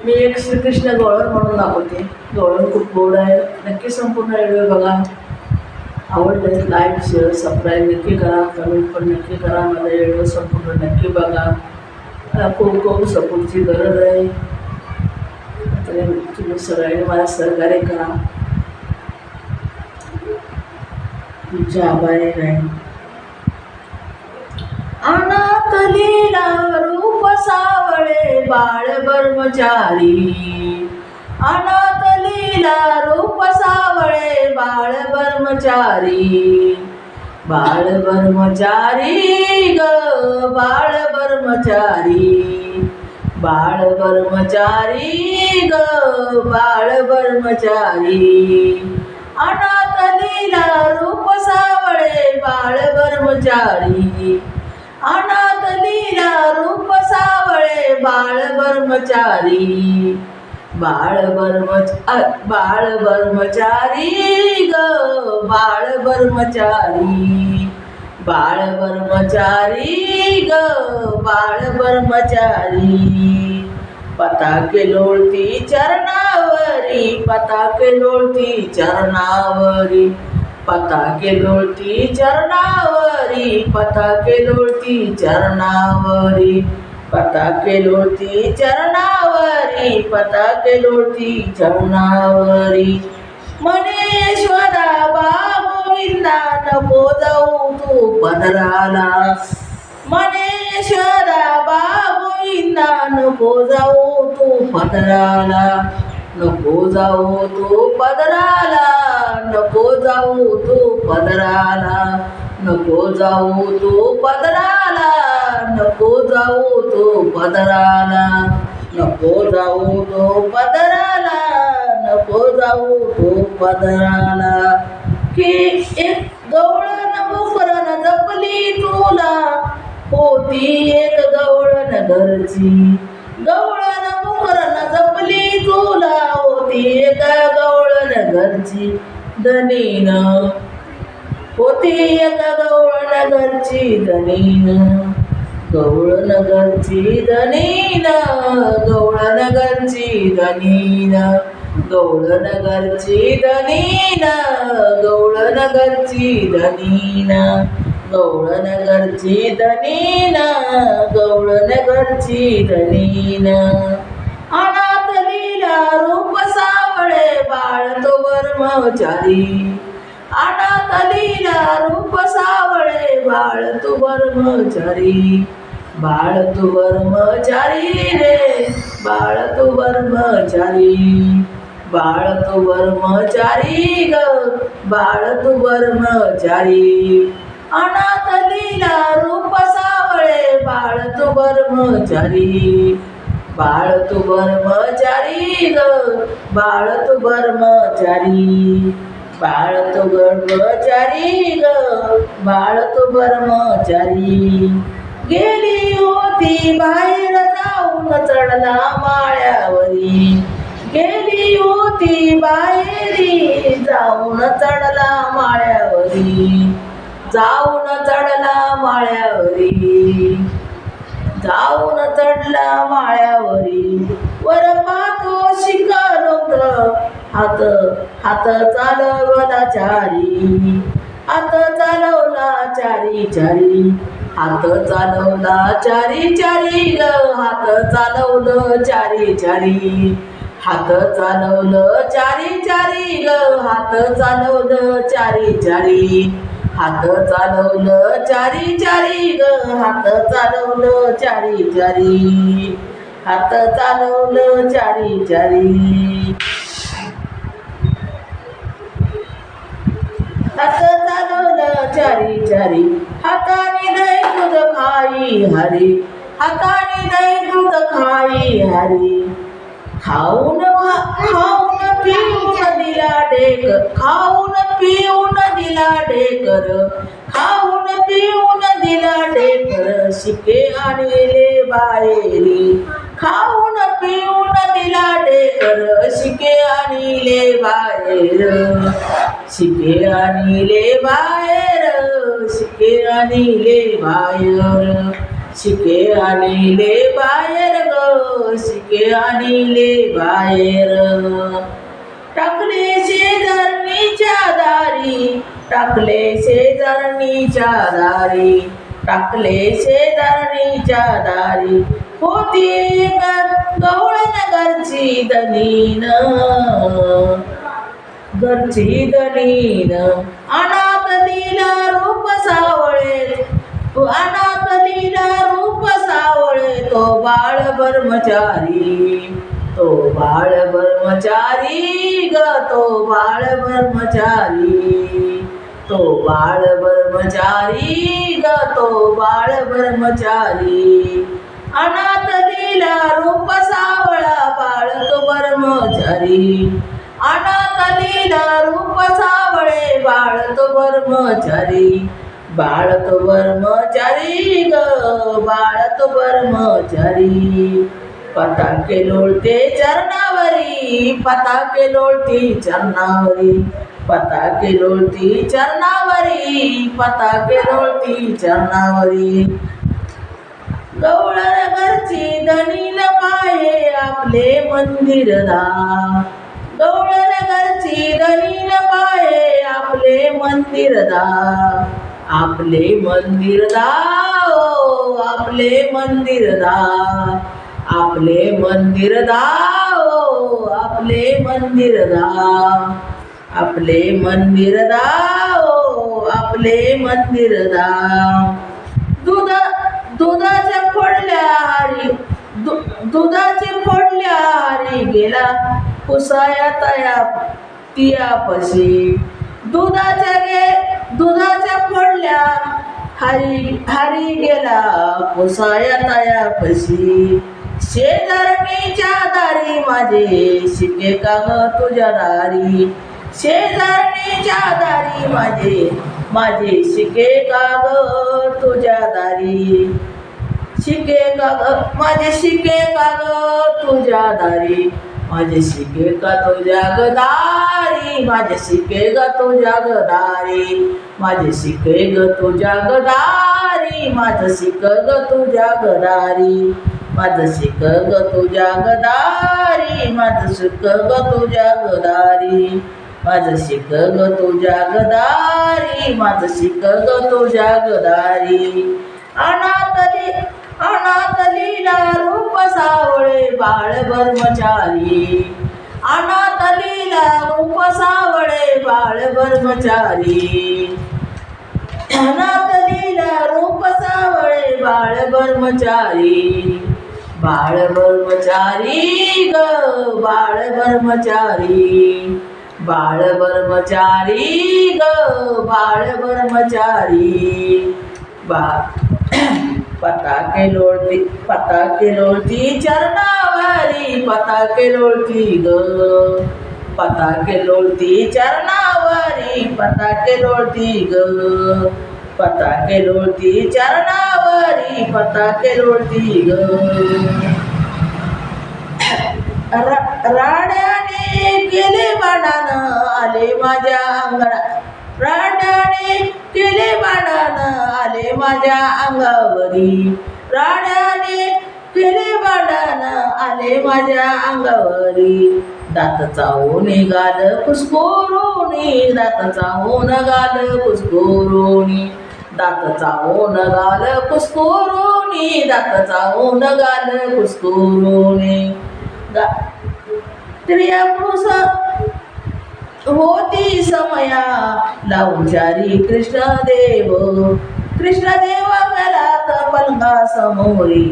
मी एक श्रीकृष्ण गवळण म्हणून दाखवते. गवळण खूप गोड आहे. नक्की संपूर्ण व्हिडिओ बघा. आवडले लाईक शेअर सबस्क्राईब नक्की करा. कमेंट पण नक्की करा. माझा व्हिडिओ संपूर्ण नक्की बघा. मला खूप खूप सपोर्टची गरज आहे. तर तुम्ही सगळ्यांनी मला सहकार्य करा. तुमचे आभारी राहील. अनाथ लीला रूप सावळे बाळ ब्रह्मचारी. अनाथ लीला रूप सावळे बाळ ब्रह्मचारी. बाळ ब्रह्मचारी ग बाळ ब्रह्मचारी. बाळ ब्रह्मचारी ग बाळ ब्रह्मचारी. अनाथ लीला रूप सावळे बाळ ब्रह्मचारी. अनाथ लीला रूप सावळे बाळ ब्रह्मचारी. बाळ ब्रह्मचारी ग बाळ ब्रह्मचारी. बाळ ब्रह्मचारी ग बाळ ब्रह्मचारी. पताके लोळती चरणावरी. पताके लोळती चरणावरी. पताके लोळती चरणावरी. पताके लोळती चरणावरी. पताके लोळती चरणावरी. पताके लोळती चरणावरी. म्हणे यशोदा बा गोविंदा नको जाऊ तू पदराला. म्हणे यशोदा बा गोविंदा नको जाऊ तू पदराला. नको जाऊ तू पदराला. नको जाऊ तू पदराला. नको जाऊ तू पदराला. नको जाऊ तू पदराला. नको जाऊ तू पदराला. नको जाऊ तू पदराला. की एक गवळण मुकरण जपली तुला. होती एक गवळण घरची. गवळण मुकरण जपली तुला. होती एक गवळण घरची. धनीन होती एक गवळण घरची. धनीन गवळण घरची. धनीन गवळण घरची. धनीन गवळण घरची. धनीन गवळण घरची. धनीन गवळण घरची. धनीन गवळण घरची. धनीन. अनाथ लीला रूप सावळे बाळ तो ब्रह्मचारी. अनाथ लीला रूप सावळे बाळ तू ब्रह्मचारी. बाळ तू ब्रह्मचारी रे बाळ तू ब्रह्मचारी. बाळ तू ब्रह्मचारी ग बाळ तू ब्रह्मचारी. अनाथ लीला रूप सावळे बाळ तू ब्रह्मचारी. बाळ तू ब्रह्मचारी ग बाळ तू ब्रह्मचारी. बाळ तू ब्रह्मचारी ग बाळ तू ब्रह्मचारी. गेली होती बाहेर जाऊन चढला माळ्यावरी. गेली होती बाहेरी जाऊन चढला माळ्यावरी. जाऊन चढला माळ्यावरी. जाऊन चढला माळ्यावरी. वर पाहतो शिखर हात हात चालवला चारी. हात चालवला चारी चारी. हात चालवला चारी चारी ग हात चालवलं चारी चारी. हात चालवलं चारी चारी ग हात चालवलं चारी चारी. हात चालवलं चारी चारी ग हात चालवलं चारी चारी. हात चालवलं चारी चारी. हात चालवलं चारी चारी. हाताने दही दूध खाई हरी. हाताने दही दूध खाई हरी. खाऊन पिऊन दिला ढेकर. खाऊन पिऊन दिला ढेकर. खाऊन पिऊन दिला ढेकर. शिके आणले बाहेरी. खाऊन पिऊन दिला ढेकर. शिके आणले बाहेर. शिके आणले बाहेर. शिके आणले बाहेर. शिके आणले बाहेर ग शिके आणिले बाहेर. टाकले शेजारणीच्या दारी, टाकले शेजारणीच्या दारी, टाकले शेजारणीच्या दारी. होती एक गवळण घरची दनीन, घरची दनीन. अनाथ दिला रूप सावळे, अनाथ दिला रूप सावळे. तो बाळ ब्रह्मचारी, तो बाळ ब्रह्मचारी ग, तो बाळ ब्रह्मचारी, तो बाळ ब्रह्मचारी ग, तो बाळ ब्रह्मचारी. अनाथ दिला रूप सावळा बाळ तो ब्रह्मचारी, अनाथ दिला रूप सावळे बाळ तो ब्रह्मचारी. बाळ तो ब्रह्मचारी ग, बाळ तो ब्रह्मचारी. पताके लोळते चरणावरी, पताके लोळती चरणावरी, पताके लोळती चरणावरी, पताके लोळती चरणावरी. गवळण घरची दनीन पाये आपले मंदिर दा, गवळण घरची दनीन पाये आपले मंदिर दा. आपले मंदिर दा ओ, आपले मंदिर दा, आपले मंदिर दा ओ, आपले मंदिर दा, आपले मंदिर दा ओ, आपले मंदिर दा. दुधाच्या फोडल्या हारी, दुधाची फोडल्या हारी गेला पुसाया तया तियापशी. दुधाच्या फोडल्या हारी गेला पुसाया तयापशी. शेजारणीच्या दारी माझे शिके का ग तुझ्या दारी, शेजारणीच्या दारी माझे शिके का ग तुझ्या दारी. शिके का ग माझे शिके का ग तुझ्या दारी, माझे शिके का तुझ्या ग दारी, माझे शिके ग तुझ्या ग दारी, माझे शिके ग तुझ्या ग दारी, माझं शिक ग तुझ्या ग दारी, माझं शिक ग तुझ्या ग दारी, माझं शिक ग तुझ्या ग दारी, माझं शिक ग तुझ्या ग दारी, माझं शिक ग तुझ्या ग दारी. अनाथ लीला रूप सावळे बाळ ब्रह्मचारी, अनाथ लीला रूप सावळे बाळ ब्रह्मचारी, अनाथ लीला रूप सावळे बाळ ब्रह्मचारी. बाळ ब्रह्मचारी ग, बाळ ब्रह्मचारी, बाळ ब्रह्मचारी ग, बाळ ब्रह्मचारी. पताके लोळती चरणावरी, पताके लोळती ग, पताके लोळती चरणावरी, पताके लोळती ग, पताके लोळती चरणावरी, पताके लोळती ग. राड्याने केले बाणान आले माझ्या अंगणात, राड्याने केले बाणान आले माझ्या अंगावरी, राड्याने केले बाणान आले माझ्या अंगावरी. दात चावून गाल कुस्कोरोनी, दात चावून गाल कुस्कोरोनी, दात चावून गाल कुस्कोरोनी, दात चावून गाल कुस्कोरोनी. स्त्रिया पुरुष होती समया लावून कृष्णदेव, कृष्णदेव घरात पलंगा समोरी.